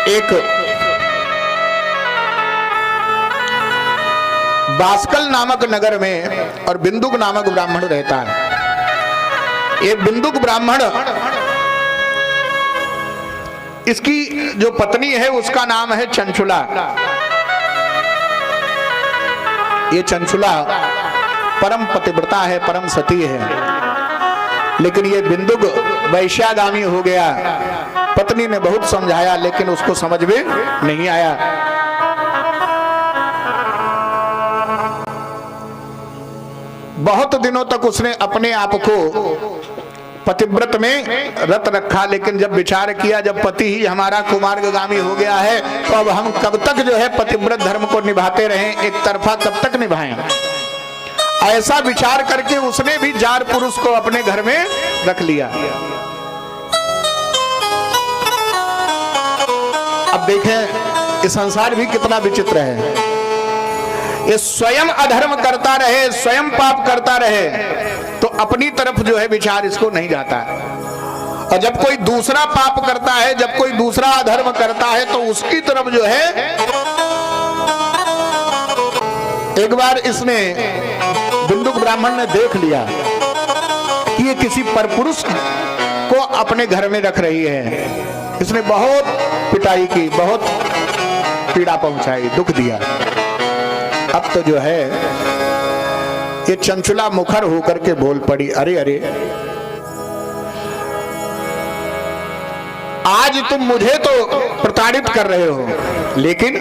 एक बास्कल नामक नगर में और बिंदुक नामक ब्राह्मण रहता है। ये बिंदुक ब्राह्मण, इसकी जो पत्नी है उसका नाम है चंचुला। ये चंचुला परम पतिव्रता है, परम सती है, लेकिन ये बिंदुक वैश्यागामी हो गया। पत्नी ने बहुत समझाया लेकिन उसको समझ में नहीं आया। बहुत दिनों तक उसने अपने आप को पतिव्रत में रत रखा, लेकिन जब विचार किया जब पति ही हमारा कुमार्गामी हो गया है तो अब हम कब तक जो है पतिव्रत धर्म को निभाते रहें, एक तरफा कब तक निभाएं। ऐसा विचार करके उसने भी जार पुरुष को अपने घर में रख लिया। अब देखें ये संसार भी कितना विचित्र है। ये स्वयं अधर्म करता रहे, स्वयं पाप करता रहे तो अपनी तरफ जो है विचार इसको नहीं जाता है, और जब कोई दूसरा पाप करता है, जब कोई दूसरा अधर्म करता है तो उसकी तरफ जो है। एक बार इसने बिंदुक ब्राह्मण ने देख लिया कि ये किसी परपुरुष को अपने घर में रख रही है। इसने बहुत पिटाई की, बहुत पीड़ा पहुंचाई, दुख दिया। अब तो जो है ये चंचुला मुखर होकर के बोल पड़ी, अरे अरे आज तुम मुझे तो प्रताड़ित कर रहे हो, लेकिन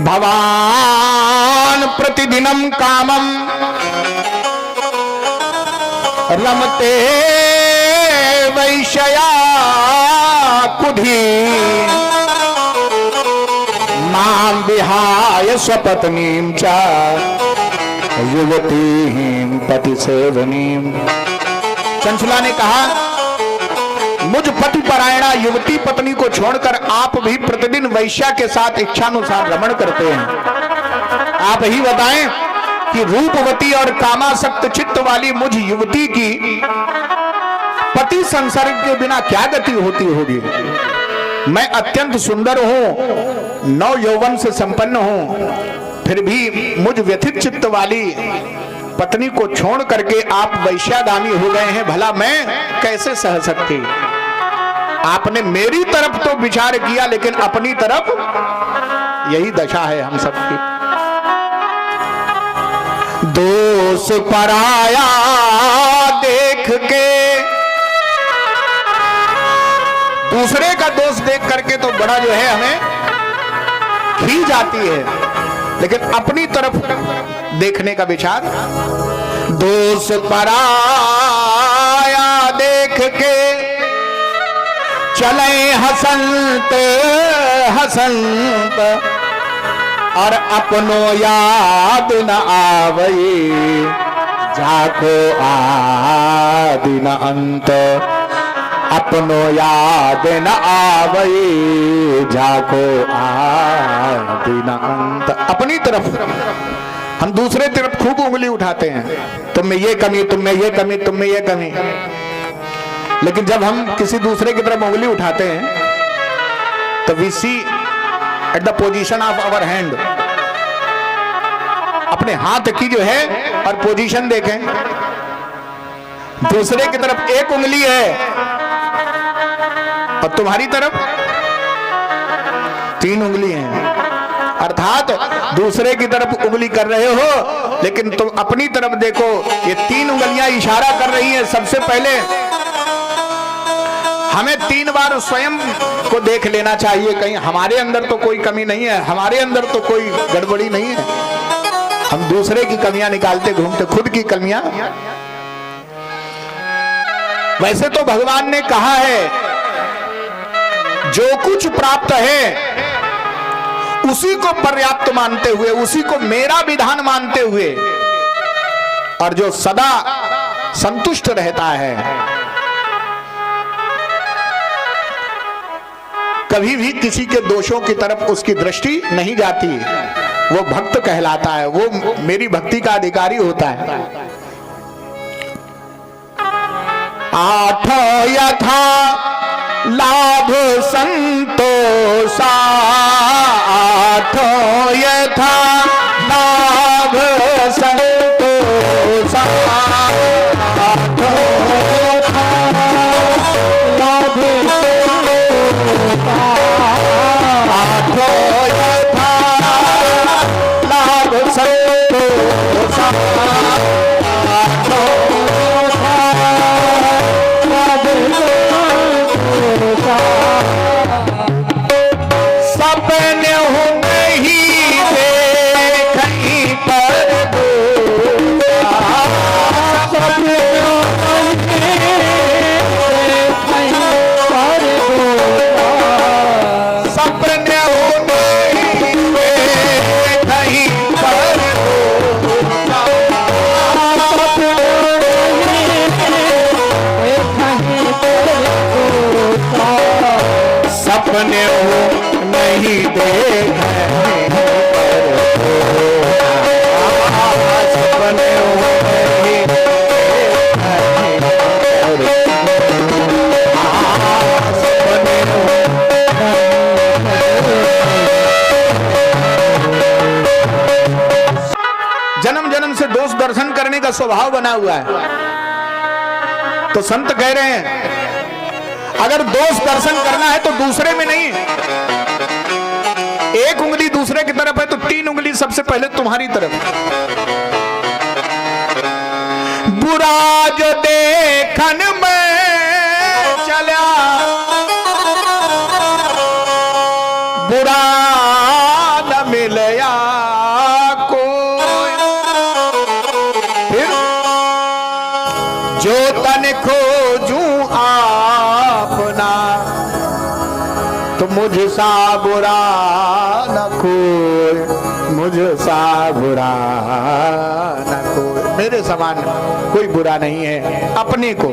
भवान प्रतिदिनम कामम रमते वैश्या कुधी मां विहाय स्वपत्नीं च युवतीं पति सेवनीं। चंचुला ने कहा, मुझ पति परायणा युवती पत्नी को छोड़कर आप भी प्रतिदिन वैश्या के साथ इच्छानुसार रमण करते हैं। आप ही बताएं कि रूपवती और कामासक्त चित्त वाली मुझ युवती की पति संसर्ग के बिना क्या गति होती होगी। मैं अत्यंत सुंदर हूं, नव यौवन से संपन्न हूं, फिर भी मुझ व्यथित चित्त वाली पत्नी को छोड़ करके आप वैश्यागामी हो गए हैं, भला मैं कैसे सह सकती। आपने मेरी तरफ तो विचार किया लेकिन अपनी तरफ यही दशा है हम सबकी। दोष पराया देख के, दूसरे का दोष देख करके तो बड़ा जो है हमें खींच जाती है, लेकिन अपनी तरफ देखने का विचार। दोष पराया देख के चले हसंत हसंत, और अपनो याद न आवई जाको आदि न अंत। अपनो याद न आवई जाको आदि न अंत। अपनी तरफ हम दूसरे तरफ खूब उंगली उठाते हैं, तुम में ये कमी, तुम में ये कमी, तुम में ये कमी, लेकिन जब हम किसी दूसरे की तरफ उंगली उठाते हैं तो we see at the position of our hand. अपने हाथ की जो है और पोजीशन देखें, दूसरे की तरफ एक उंगली है और तुम्हारी तरफ 3 उंगली हैं, अर्थात दूसरे की तरफ उंगली कर रहे हो लेकिन तुम अपनी तरफ देखो। ये 3 उंगलियां इशारा कर रही हैं। सबसे पहले हमें 3 बार स्वयं को देख लेना चाहिए, कहीं हमारे अंदर तो कोई कमी नहीं है, हमारे अंदर तो कोई गड़बड़ी नहीं है। हम दूसरे की कमियां निकालते घूमते, खुद की कमियां। वैसे तो भगवान ने कहा है जो कुछ प्राप्त है उसी को पर्याप्त मानते हुए, उसी को मेरा विधान मानते हुए, और जो सदा संतुष्ट रहता है, कभी भी किसी के दोषों की तरफ उसकी दृष्टि नहीं जाती, वो भक्त कहलाता है, वो मेरी भक्ति का अधिकारी होता है। आठ यथा लाभ संतोषा सपने हो नहीं देखी पर सपने सपने हो नहीं देखी पर सपने हो नहीं देखे सपने हो नहीं सपने हो जन्म जन्म से दोष दर्शन करने का स्वभाव बना हुआ है। तो संत कह रहे हैं अगर दोष दर्शन करना है तो दूसरे में नहीं, एक उंगली दूसरे की तरफ है तो 3 उंगली सबसे पहले तुम्हारी तरफ। बुरा जो देखन में चला बुरा न मिलया कोई, फिर जो तन खोजूं अपना तो मुझसा बुरा न कोई, मुझसा बुरा न कोई, मेरे समान कोई बुरा नहीं है अपने को।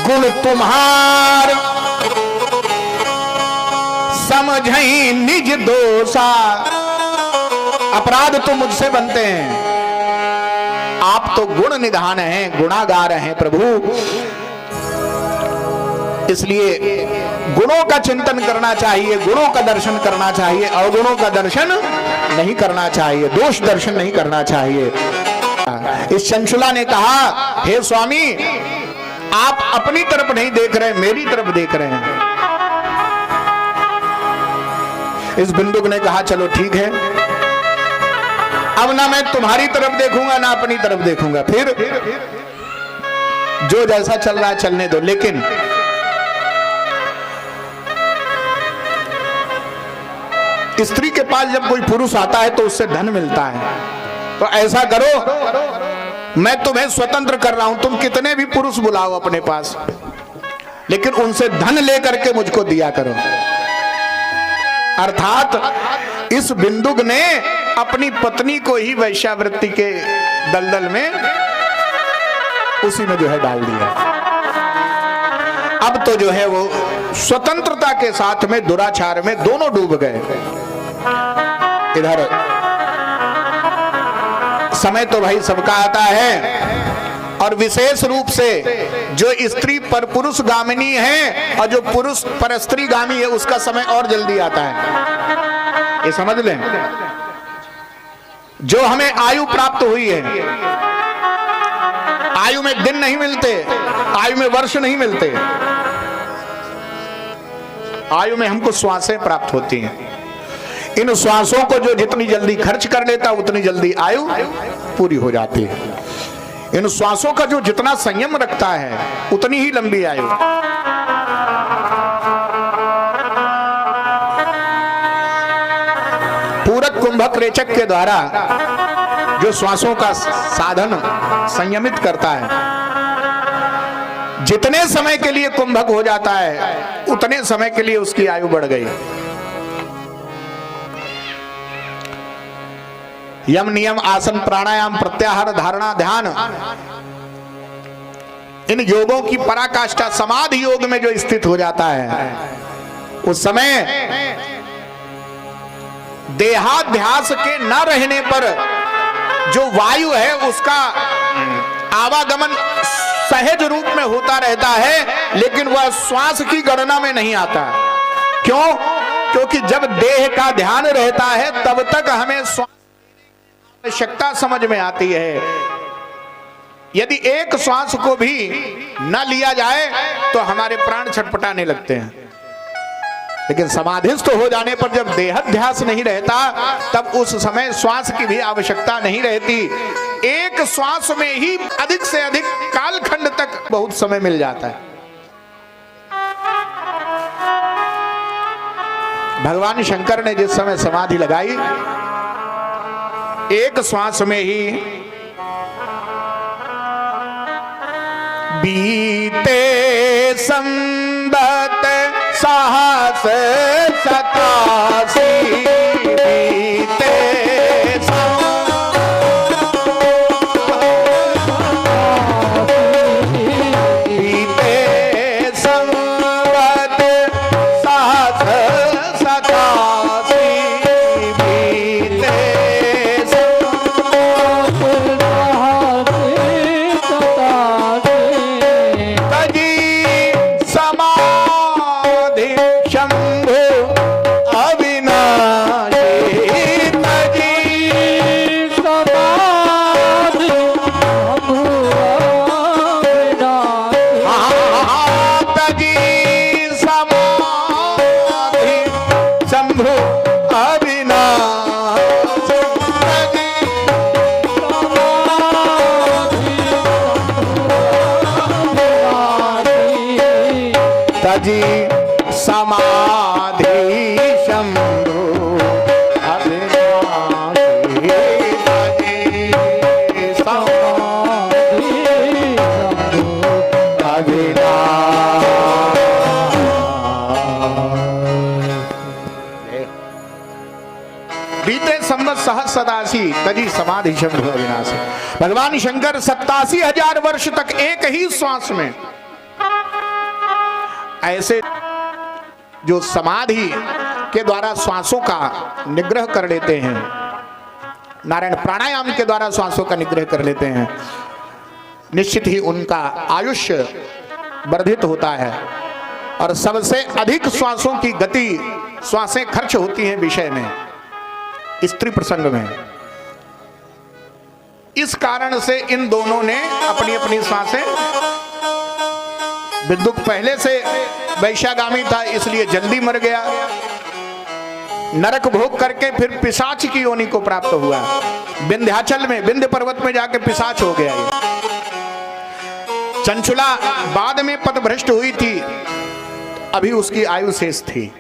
गुण तुम्हार समझई निज दोषा, अपराध तो मुझसे बनते हैं, आप तो गुण निधान हैं, गुणागार हैं प्रभु, इसलिए गुणों का चिंतन करना चाहिए, गुणों का दर्शन करना चाहिए, अवगुणों का दर्शन नहीं करना चाहिए, दोष दर्शन नहीं करना चाहिए। इस चंचुला ने कहा हे स्वामी आप अपनी तरफ नहीं देख रहे, मेरी तरफ देख रहे हैं। इस बिंदुक ने कहा चलो ठीक है, अब ना मैं तुम्हारी तरफ देखूंगा ना अपनी तरफ देखूंगा, फिर जो जैसा चल रहा है चलने दो। लेकिन स्त्री के पास जब कोई पुरुष आता है तो उससे धन मिलता है, तो ऐसा करो मैं तुम्हें स्वतंत्र कर रहा हूं, तुम कितने भी पुरुष बुलाओ अपने पास, लेकिन उनसे धन लेकर के मुझको दिया करो। अर्थात इस बिंदुक ने अपनी पत्नी को ही वैश्यावृत्ति के दलदल में उसी में जो है डाल दिया। अब तो जो है वो स्वतंत्रता के साथ में दुराचार में दोनों डूब गए। इधर समय तो भाई सबका आता है, और विशेष रूप से जो स्त्री पर पुरुष गामिनी है और जो पुरुष पर स्त्री गामी है उसका समय और जल्दी आता है, ये समझ लें। जो हमें आयु प्राप्त हुई है, आयु में दिन नहीं मिलते, आयु में वर्ष नहीं मिलते, आयु में हमको श्वासें प्राप्त होती हैं। इन श्वासों को जो जितनी जल्दी खर्च कर लेता उतनी जल्दी आयु पूरी हो जाती है। इन श्वासों का जो जितना संयम रखता है उतनी ही लंबी आयु। पूरक कुंभक रेचक के द्वारा जो श्वासों का साधन संयमित करता है, जितने समय के लिए कुंभक हो जाता है उतने समय के लिए उसकी आयु बढ़ गई। यम नियम आसन प्राणायाम प्रत्याहार धारणा ध्यान, इन योगों की पराकाष्ठा समाधि योग में जो स्थित हो जाता है उस समय देहाध्यास के न रहने पर जो वायु है उसका आवागमन सहज रूप में होता रहता है, लेकिन वह श्वास की गणना में नहीं आता। क्यों? क्योंकि जब देह का ध्यान रहता है तब तक हमें श्वास आवश्यकता समझ में आती है। यदि एक श्वास को भी न लिया जाए तो हमारे प्राण छटपटाने लगते हैं, लेकिन समाधिस्थ हो जाने पर जब देहाध्यास नहीं रहता तब उस समय श्वास की भी आवश्यकता नहीं रहती। एक श्वास में ही अधिक से अधिक कालखंड तक बहुत समय मिल जाता है। भगवान शंकर ने जिस समय समाधि लगाई, एक श्वास में ही बीते संबत सहस 87 बीते तजी समाधि शंभु अविनाशी तजी समाधि शंभु अविनाशी। बीते संवत सहस्र 87 तजी समाधि शंभु अविनाशी। भगवान शंकर 87,000 वर्ष तक एक ही श्वास में ऐसे जो समाधि के द्वारा श्वासों का निग्रह कर लेते हैं, नारायण प्राणायाम के द्वारा श्वासों का निग्रह कर लेते हैं, निश्चित ही उनका आयुष्य वर्धित होता है और सबसे अधिक श्वासों की गति श्वासें खर्च होती हैं विषय में, स्त्री प्रसंग में। इस कारण से इन दोनों ने अपनी अपनी श्वासें, विद्युत पहले से वैश्यागामी था इसलिए जल्दी मर गया, नरक भोग करके फिर पिशाच की योनि को प्राप्त हुआ, विंध्याचल में विंध्य पर्वत में जाके पिशाच हो गया। ये चंचुला बाद में पथभ्रष्ट हुई थी, अभी उसकी आयु शेष थी,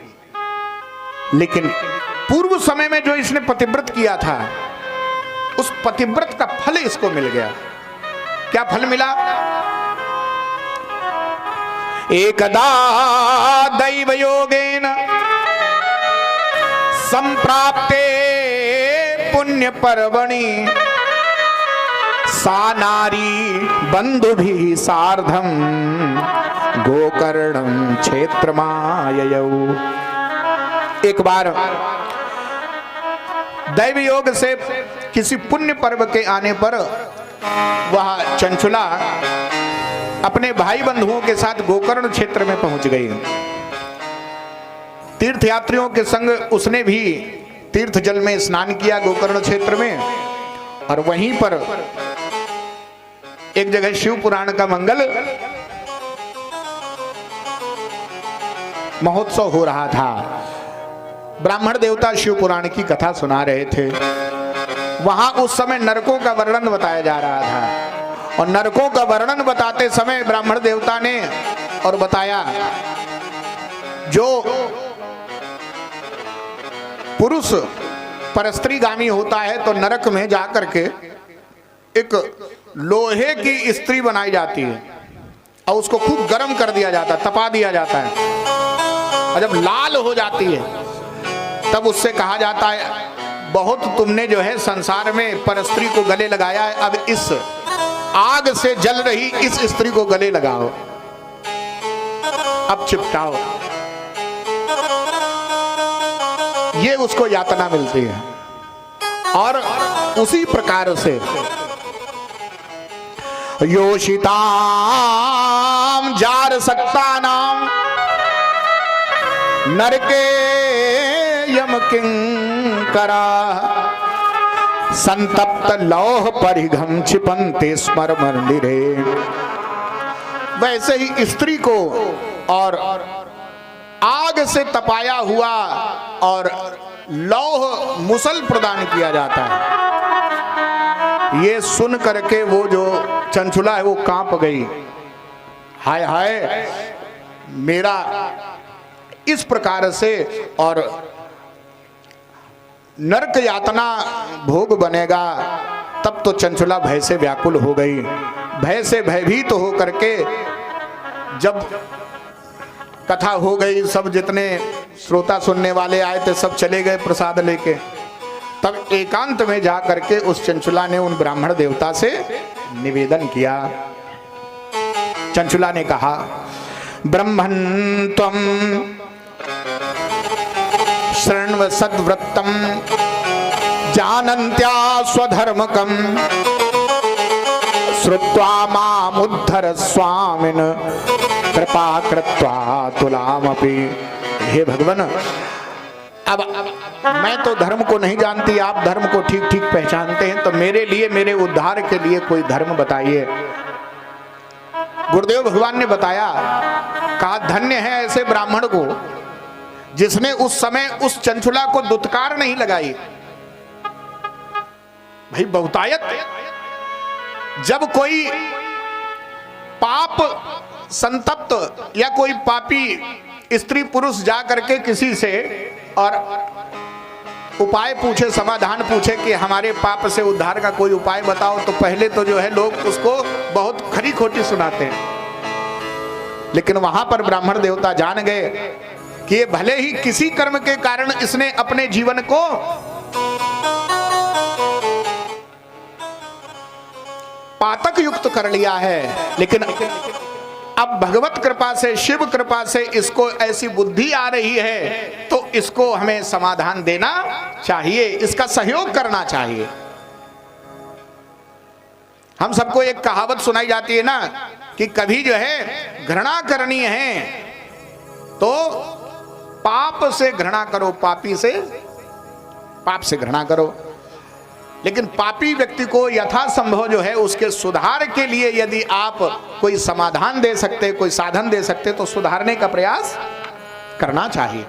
लेकिन पूर्व समय में जो इसने पतिव्रत किया था उस पतिव्रत का फल इसको मिल गया। क्या फल मिला? एकदा दैव योगेन संप्राप्ते पुण्य पर्वणि सा नारी बंधुभिः सार्धम गोकर्णम क्षेत्रमाययौ। एक बार दैव योग से किसी पुण्य पर्व के आने पर वह चंचुला अपने भाई बंधुओं के साथ गोकर्ण क्षेत्र में पहुंच गई। तीर्थयात्रियों के संग उसने भी तीर्थ जल में स्नान किया गोकर्ण क्षेत्र में, और वहीं पर एक जगह शिव पुराण का मंगल महोत्सव हो रहा था। ब्राह्मण देवता शिव पुराण की कथा सुना रहे थे। वहां उस समय नरकों का वर्णन बताया जा रहा था, और नरकों का वर्णन बताते समय ब्राह्मण देवता ने और बताया, जो पुरुष परस्त्रीगामी होता है तो नरक में जाकर के एक लोहे की स्त्री बनाई जाती है और उसको खूब गर्म कर दिया जाता है, तपा दिया जाता है, और जब लाल हो जाती है तब उससे कहा जाता है, बहुत तुमने जो है संसार में परस्त्री को गले लगाया है, अब इस आग से जल रही इस स्त्री को गले लगाओ, अब चिपटाओ। ये उसको यातना मिलती है। और उसी प्रकार से योषिताम जार सक्ता नाम नरके यम किंकरा संतप्त लौह परिघम क्षिपन्ते स्मर मंदिरे। वैसे ही स्त्री को और आग से तपाया हुआ और लौह मुसल प्रदान किया जाता है। ये सुन करके वो जो चंचुला है वो कांप गई, हाय हाय, मेरा इस प्रकार से और नरक यातना भोग बनेगा। तब तो चंचुला भय से व्याकुल हो गई। भय से भयभीत हो करके जब कथा हो गई, सब जितने श्रोता सुनने वाले आए थे सब चले गए प्रसाद लेके, तब एकांत में जा करके उस चंचुला ने उन ब्राह्मण देवता से निवेदन किया। चंचुला ने कहा, ब्रह्मन् त्वं शृण्व सद्वृत्तम् जानन्त्या स्वधर्मकम् श्रुत्वा मामुद्धर स्वामिन् कृपा कृत्वा तुलामपि। हे भगवान, अब मैं तो धर्म को नहीं जानती, आप धर्म को ठीक ठीक पहचानते हैं, तो मेरे लिए, मेरे उद्धार के लिए कोई धर्म बताइए। गुरुदेव भगवान ने बताया, कहा धन्य है ऐसे ब्राह्मण को जिसने उस समय उस चंचुला को दुत्कार नहीं लगाई। भाई बहुतायत, जब कोई पाप संतप्त या कोई पापी स्त्री पुरुष जा करके किसी से और उपाय पूछे, समाधान पूछे कि हमारे पाप से उद्धार का कोई उपाय बताओ, तो पहले तो जो है लोग उसको बहुत खरी खोटी सुनाते हैं। लेकिन वहां पर ब्राह्मण देवता जान गए कि ये भले ही किसी कर्म के कारण इसने अपने जीवन को पातक युक्त कर लिया है, लेकिन अब भगवत कृपा से, शिव कृपा से इसको ऐसी बुद्धि आ रही है, तो इसको हमें समाधान देना चाहिए, इसका सहयोग करना चाहिए। हम सबको एक कहावत सुनाई जाती है ना कि कभी जो है घृणा करनी है तो पाप से घृणा करो, पापी से, पाप से घृणा करो। लेकिन पापी व्यक्ति को यथासंभव जो है उसके सुधार के लिए यदि आप कोई समाधान दे सकते, कोई साधन दे सकते, तो सुधारने का प्रयास करना चाहिए।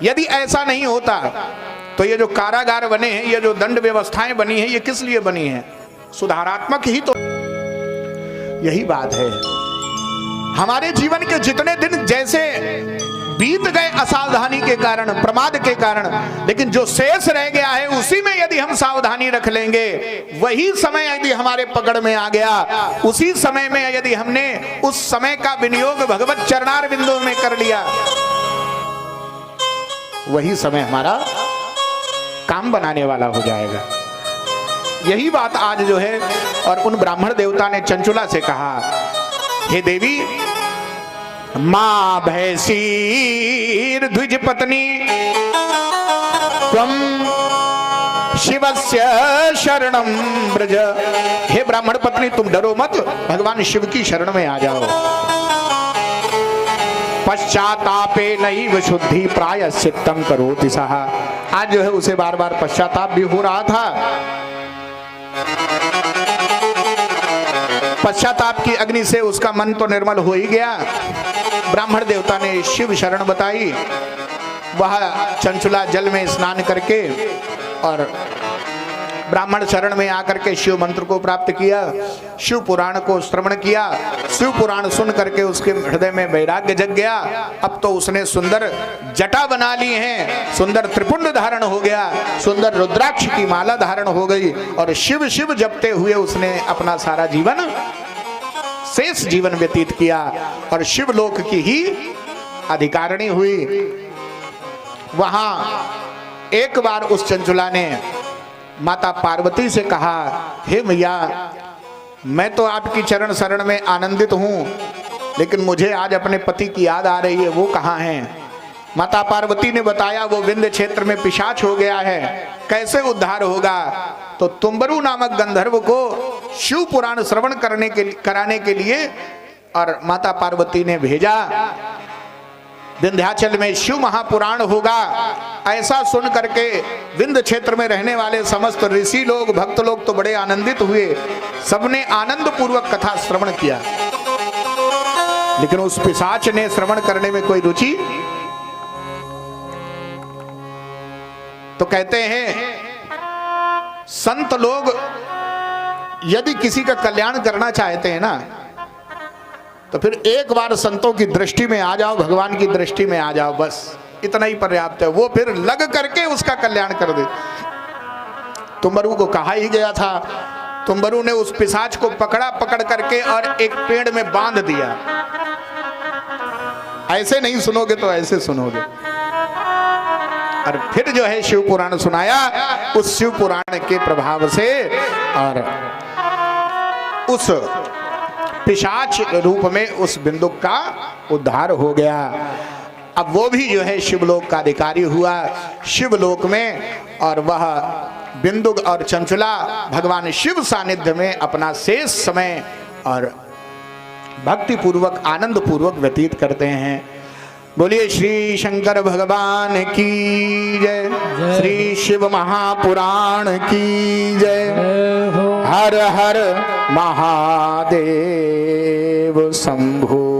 यदि ऐसा नहीं होता तो ये जो कारागार बने हैं, ये जो दंड व्यवस्थाएं बनी हैं, ये किस लिए बनी हैं? सुधारात्मक ही तो। यही बात है, हमारे जीवन के जितने दिन जैसे बीत गए असावधानी के कारण, प्रमाद के कारण, लेकिन जो शेष रह गया है उसी में यदि हम सावधानी रख लेंगे, वही समय यदि हमारे पकड़ में आ गया, उसी समय में यदि हमने उस समय का विनियोग भगवत चरणार बिंदु में कर लिया, वही समय हमारा काम बनाने वाला हो जाएगा। यही बात आज जो है, और उन ब्राह्मण देवता ने चंचुला से कहा, हे देवी, मां भैसीर द्विज पत्नी त्वं शिवस्य शरणं ब्रज। हे ब्राह्मण पत्नी, तुम डरो मत, भगवान शिव की शरण में आ जाओ। पश्चातापे नैव शुद्धि प्रायश्चित्तं करोति सः। आज जो है उसे बार बार पश्चाताप भी हो रहा था। पश्चाताप की अग्नि से उसका मन तो निर्मल हो ही गया। ब्राह्मण देवता ने शिव शरण बताई। वह चंचुला जल में स्नान करके और ब्राह्मण शरण में आकर के शिव मंत्र को प्राप्त किया, शिव पुराण को श्रवण किया। शिव पुराण सुन करके उसके हृदय में वैराग्य जग गया। अब तो उसने सुंदर जटा बना ली है, सुंदर त्रिपुंड धारण हो गया, सुंदर रुद्राक्ष की माला धारण हो गई, और शिव शिव जपते हुए उसने अपना सारा जीवन, शेष जीवन व्यतीत किया और शिवलोक की ही अधिकारिणी हुई। वहां एक बार उस चंचुला ने माता पार्वती से कहा, हे मैया, मैं तो आपकी चरण शरण में आनंदित हूं, लेकिन मुझे आज अपने पति की याद आ रही है, वो कहाँ हैं? माता पार्वती ने बताया, वो विंध्य क्षेत्र में पिशाच हो गया है, कैसे उद्धार होगा? तो तुम्बरु नामक गंधर्व को शिव पुराण श्रवण कराने के लिए और माता पार्वती ने भेजा। विंध्याचल में शिव महापुराण होगा, ऐसा सुन करके विंध्य क्षेत्र में रहने वाले समस्त ऋषि लोग, भक्त लोग तो बड़े आनंदित हुए। सबने आनंद पूर्वक कथा श्रवण किया, लेकिन उस पिशाच ने श्रवण करने में कोई रुचि। तो कहते हैं संत लोग यदि किसी का कल्याण करना चाहते हैं ना, तो फिर एक बार संतों की दृष्टि में आ जाओ, भगवान की दृष्टि में आ जाओ, बस इतना ही पर्याप्त है। वो फिर लग करके उसका कल्याण कर दे। तुम्बरु को कहा ही गया था, तुम्बरु ने उस पिशाच को पकड़ा, पकड़ करके और एक पेड़ में बांध दिया। ऐसे नहीं सुनोगे तो ऐसे सुनोगे। और फिर जो है शिव पुराण सुनाया। उस शिव पुराण के प्रभाव से और उस पिशाच रूप में उस बिंदुक का उद्धार हो गया। अब वो भी जो है शिवलोक का अधिकारी हुआ शिवलोक में, और वह बिंदुक और चंचुला भगवान शिव सानिध्य में अपना शेष समय और भक्ति पूर्वक आनंद पूर्वक व्यतीत करते हैं। बोलिए श्री शंकर भगवान की जय, श्री शिव महापुराण की जय। हर हर महादेव शंभो।